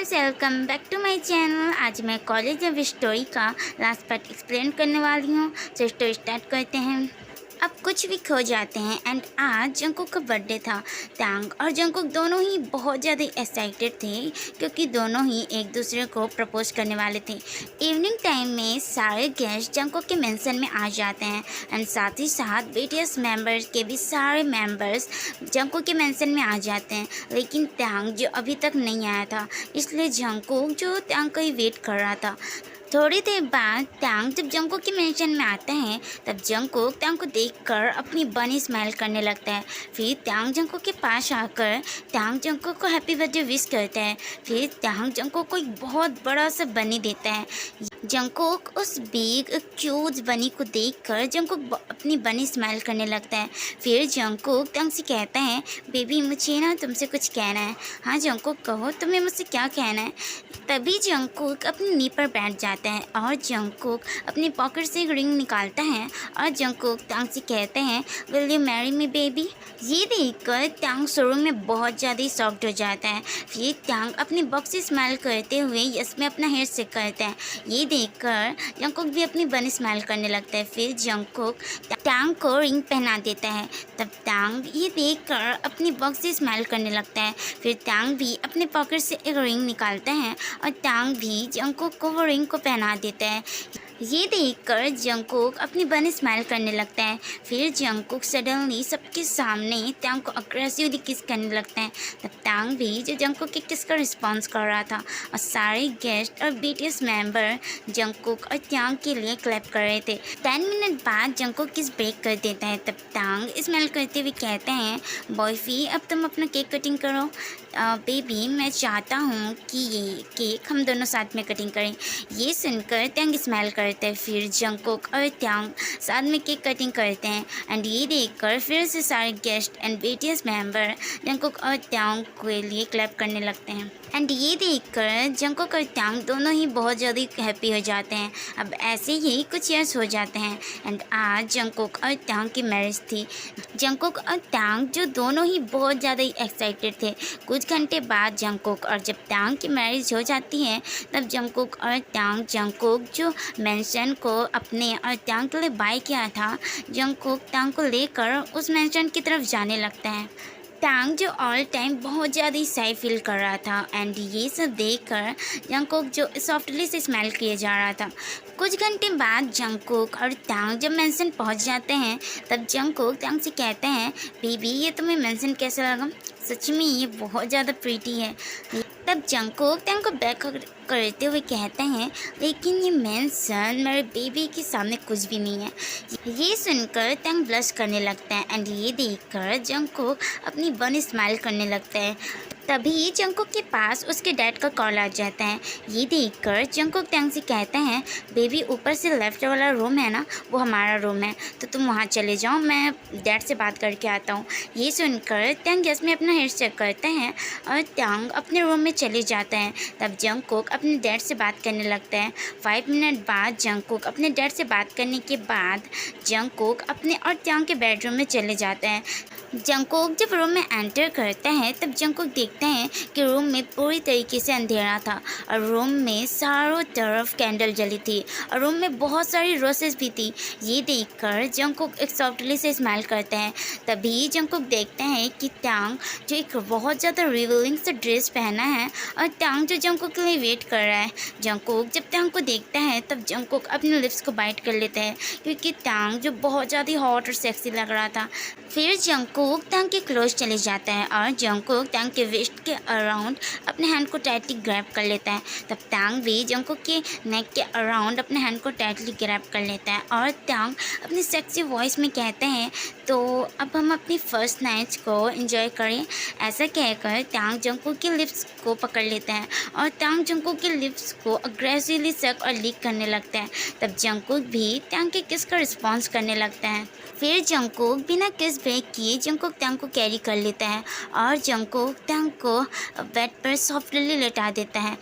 Friends, welcome back to my channel. आज मैं college of story का लास्ट पार्ट एक्सप्लेन करने वाली हूँ। तो स्टोरी स्टार्ट करते हैं। अब कुछ भी खो जाते हैं एंड आज जंकुक का बर्थडे था। त्यांग और जंकुक दोनों ही बहुत ज़्यादा एक्साइटेड थे क्योंकि दोनों ही एक दूसरे को प्रपोज करने वाले थे। इवनिंग टाइम में सारे गेस्ट जंकुक के मेंशन में आ जाते हैं एंड साथ ही साथ बीटीएस मेंबर्स के भी सारे मेंबर्स जंकुक के मेंशन में आ जाते हैं। लेकिन त्यांग जो अभी तक नहीं आया था, इसलिए जंकुक जो त्यांग का ही वेट कर रहा था। थोड़ी देर बाद त्यांग जब जंकुक के मेंशन में आता है तब जंकुक त्यांग को देखकर अपनी बनी स्माइल करने लगता है। फिर त्यांग जंकुक के पास आकर त्यांग जंकुक को हैप्पी बर्थडे विश करता है। फिर त्यांग जंकुक को एक बहुत बड़ा सा बनी देता है। जंकुक उस बिग क्यूट बनी को देखकर जंकुक अपनी बनी स्माइल करने लगता है। फिर जंकुक त्यांग से कहता है, बेबी मुझे ना तुमसे कुछ कहना है। हाँ जंकुक, कहो तुम्हें मुझसे क्या कहना है। तभी जंकुक अपनी नी पर बैठ जाता है और जंकुक अपनी पॉकेट से एक रिंग निकालता है और जंकुक त्यांग से कहते हैं, will you marry me baby. ये देखकर त्यांग शुरू में बहुत ज़्यादा शॉक्ड हो जाता है। फिर त्यांग अपनी बॉक्स से स्माइल करते हुए यस में अपना हेयर शेक करता है। ये देखकर जंकुक भी अपनी बनी स्माइल करने लगता है। फिर जंकुक त्यांग को रिंग पहना देता है। तब त्यांग ये देखकर अपनी बॉक्स से स्माइल करने लगता है। फिर त्यांग भी अपने पॉकेट से एक रिंग निकालता है और त्यांग भी जंकुक को वो रिंग को पहना देता है। ये देखकर जंकुक अपनी बनी स्माइल करने लगता है। फिर जंकुक सडनली सबके सामने त्यांग को अग्रेसिवली किस करने लगता है। तब त्यांग भी जो जंकुक के किस का रिस्पॉन्स कर रहा था और सारे गेस्ट और बीटीएस मेंबर जंकुक और त्यांग के लिए क्लैप कर रहे थे। 10 मिनट बाद जंकुक किस ब्रेक कर देता है। तब त्यांग स्माइल करते हुए कहते हैं, बॉयफी अब तुम अपना केक कटिंग करो। बेबी मैं चाहता हूँ कि ये केक हम दोनों साथ में कटिंग करें। ये सुनकर त्यांग स्माइल करते हैं। फिर जंकुक और त्यांग साथ में केक कटिंग करते हैं एंड ये देखकर फिर से सारे guest and BTS member Jungkook और त्यांग के लिए क्लैप करने लगते हैं। एंड ये देखकर जंकुक और त्यांग दोनों ही बहुत ज़्यादा हैप्पी हो जाते हैं। अब ऐसे ही कुछ ईयर्स हो जाते हैं एंड आज जंकुक और त्यांग की मैरिज थी। जंकुक और त्यांग जो दोनों ही बहुत ज़्यादा एक्साइटेड थे। कुछ घंटे बाद जंकुक और जब त्यांग की मैरिज हो जाती है तब जंकुक और त्यांग जंकुक जो मेंशन को अपने और त्यांग के लिए बाय किया था, जंकुक त्यांग को लेकर उस मेंशन की तरफ जाने लगता है। त्यांग जो ऑल टाइम बहुत ज़्यादा शाय फील कर रहा था एंड ये सब देखकर जंकुक जो सॉफ्टली से स्माइल किए जा रहा था। कुछ घंटे बाद जंकुक और त्यांग जब मेंशन पहुंच जाते हैं तब जंकुक त्यांग से कहते हैं, बेबी ये तुम्हें मेंशन कैसा लगा। सच में ये बहुत ज़्यादा प्रीटी है। तब जंकुक त्यांग को बैक करते हुए कहते हैं, लेकिन ये मेंशन मेरे बेबी के सामने कुछ भी नहीं है। ये सुनकर त्यांग ब्लश करने लगता है एंड ये देखकर जंकुक अपनी बनी स्माइल करने लगता है। तभी जंकुक के पास उसके डैड का कॉल आ जाता है। ये देखकर जंकुक त्यांग से कहते हैं, बेबी ऊपर से लेफ्ट वाला रूम है ना, वो हमारा रूम है, तो तुम वहाँ चले जाओ, मैं डैड से बात करके आता हूँ। ये सुनकर त्यांग यस में अपना हेयर चेक करते हैं और त्यांग अपने रूम में चले जाता है। तब जंकुक अपने डैड से बात करने लगता है। 5 मिनट बाद जंकुक अपने डैड से बात करने के बाद जंकुक अपने और त्यांग के बेडरूम में चले जाता है। जंकुक जब रूम में एंटर करता है तब जंकुक देखता है कि रूम में पूरी तरीके से अंधेरा था और रूम में चारों तरफ कैंडल जली थी और रूम में बहुत सारी रोसेस भी थी। ये देखकर जंकुक एक सॉफ्टली से स्माइल करता है। तभी जंकुक देखता है कि त्यांग जो एक बहुत ज़्यादा रिवीलिंग सा ड्रेस पहना है और त्यांग जो जंकुक के लिए वेट कर रहा है। जंकुक जब त्यांग को देखता है तब जंकुक अपने लिप्स को बाइट कर लेता है क्योंकि त्यांग जो बहुत ज़्यादा हॉट और सेक्सी लग रहा था। फिर जंकुक त्यांग के क्लोज चले जाता है और जंकुक त्यांग के वेस्ट के अराउंड अपने हैंड को टाइटली ग्रैब कर लेता है। तब त्यांग भी जंकुक के नेक के अराउंड अपने हैंड को टाइटली ग्रैब कर लेता है और त्यांग अपनी सेक्सी वॉइस में कहते हैं, तो अब हम अपनी फर्स्ट नाइट को एंजॉय करें। ऐसा कहकर त्यांग जंकुक के लिप्स को पकड़ लेता है और त्यांग जंकुक के लिप्स को अग्रेसिवली सक और लीक करने लगता है। तब जंकुक भी त्यांग के किस का रिस्पॉन्स करने लगता है। फिर जंकुक बिना किस इस ब्रेक किए जंगकुक टैंग को कैरी कर लेता है और जंगकुक टैंग को बेड पर सॉफ्टली लेटा देता है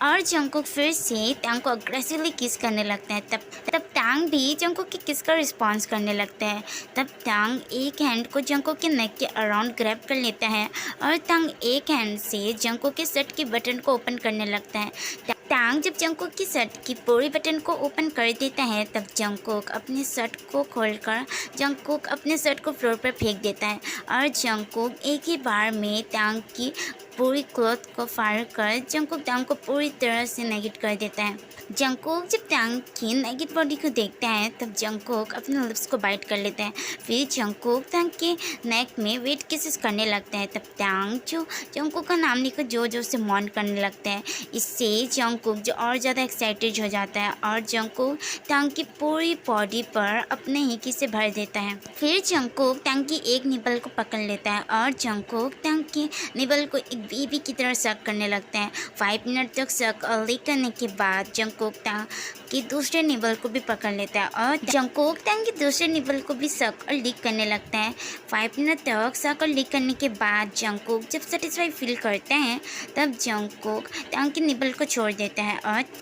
और जंगकुक फिर से टैंग को अग्रेसिवली किस करने लगता है। तब टैंग भी जंगकुक की किस का रिस्पॉन्स करने लगता है। तब टैंग एक हैंड को जंगकुक के नेक के अराउंड ग्रैब कर लेता है और टैंग एक हैंड से जंगकुक के शर्ट के बटन को ओपन करने लगता है। टैंग जब जंगकुक की शर्ट की पूरी बटन को ओपन कर देता है तब जंगकुक अपने शर्ट को खोलकर जंगकुक अपने शर्ट को फ्लोर पर फेंक देता है और जंगकुक एक ही बार में टैंग की पूरी क्लॉथ को फायर कर जंगकुक टैंग को पूरी तरह से नेगेट कर देता है। जंगकुक जब टैंग की नेगेट बॉडी को देखता है तब जंगकुक अपने लिप्स को बाइट कर लेता है। फिर जंगकुक टैंग के नेक में वेट किसेस करने लगता है। तब टैंग जो जंगकुक का नाम लेकर जोर से मॉर्न करने लगता है। इससे जंगकुक जो और ज़्यादा एक्साइटेड हो जाता है और जंगकुक टैंग की पूरी बॉडी पर अपने हिकी से भर देता है। फिर जंगकुक टैंग की एक निपल को पकड़ लेता है और जंगकुक टैंग की निपल को एक बेबी की तरह सक करने लगता है। 5 मिनट तक सक और लिक करने के बाद जंगकुक टैंग की दूसरे निपल को भी पकड़ लेता है और जंगकुक टैंग की दूसरे निपल को भी सक और लिक करने लगता है। 5 मिनट तक सक और लिक करने के बाद जंगकुक जब सेटिस्फाई फील करता है तब जंगकुक टैंग की निपल को छोड़ देता है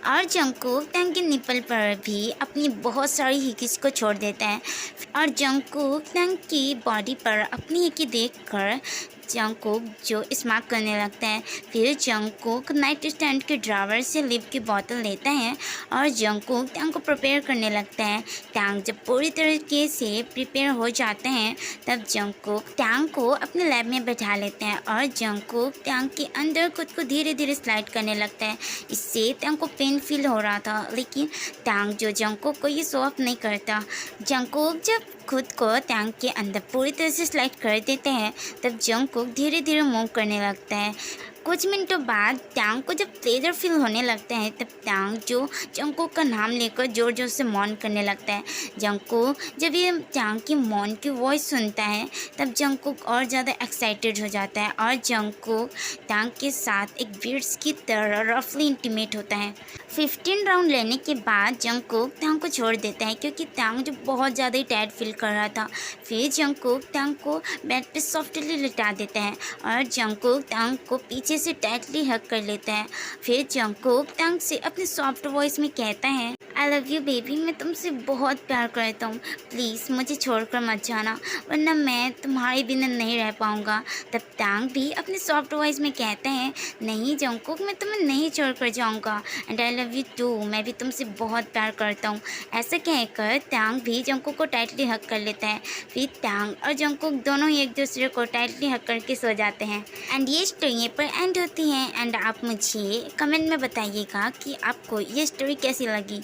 और जंगकुक टैंग की निपल पर भी अपनी बहुत सारी हिकिस को छोड़ देता है और जंगकुक टैंग की बॉडी पर अपनी हिकी देखकर जंगकुक जो स्मार्ट करने लगता है। फिर जंगकुक नाइट स्टैंड के ड्रावर से लिप की बोतल लेता है और जंगकुक टैंग को प्रिपेयर करने लगता है। टैंग जब पूरी तरीके से प्रिपेयर हो जाते हैं तब जंगकुक टैंग को अपने लैब में बैठा लेते हैं और जंगकुक टैंग के अंदर खुद को धीरे धीरे स्लाइड करने लगता है। इससे टैंग को पेन फील हो रहा था लेकिन टैंग जो जंगकुक को ये शो ऑफ नहीं करता। जंगकुक जब खुद को टैंक के अंदर पूरी तरह से स्लाइड कर देते हैं तब जंगकुक धीरे धीरे मूव करने लगता है। कुछ मिनटों बाद टैंग को जब प्लेजर फील होने लगता है तब टैंग जो जंगकुक का नाम लेकर जोर जोर से मॉर्न करने लगता है। जंगकुक जब ये टैंग की मॉर्न की वॉइस सुनता है तब जंगकुक और ज़्यादा एक्साइटेड हो जाता है और जंगकुक टैंग के साथ एक बीट्स की तरह रफली इंटीमेट होता है। 15 राउंड लेने के बाद जंगकुक टैंग को छोड़ देता है क्योंकि टैंग जो बहुत ज़्यादा ही टायर्ड फील कर रहा था। फिर जंगकुक टैंग को बेड पे सॉफ्टली लिटा देता है और जंगकुक टैंग को पीछे से टाइटली हग कर लेता है। फिर जंगकुक टैंग से अपने सॉफ्ट वॉइस में कहता है, आई लव यू बेबी, मैं तुमसे बहुत प्यार करता हूँ, प्लीज़ मुझे छोड़कर मत जाना वरना मैं तुम्हारे बिना नहीं रह पाऊँगा। तब टैंग भी अपने सॉफ्ट वॉइस में कहता है, नहीं जंगकुक, मैं तुम्हें नहीं छोड़कर जाऊँगा and I love you too, मैं भी तुमसे बहुत प्यार करता हूँ। ऐसा कहकर टैंग भी जंगकुक को टाइटली हग कर लेता है। फिर टैंग और जंगकुक दोनों ही एक दूसरे को टाइटली हग करके सो जाते हैं एंड ये स्टोरी यहीं पर एंड होती है। एंड आप मुझे कमेंट में बताइएगा कि आपको ये स्टोरी कैसी लगी।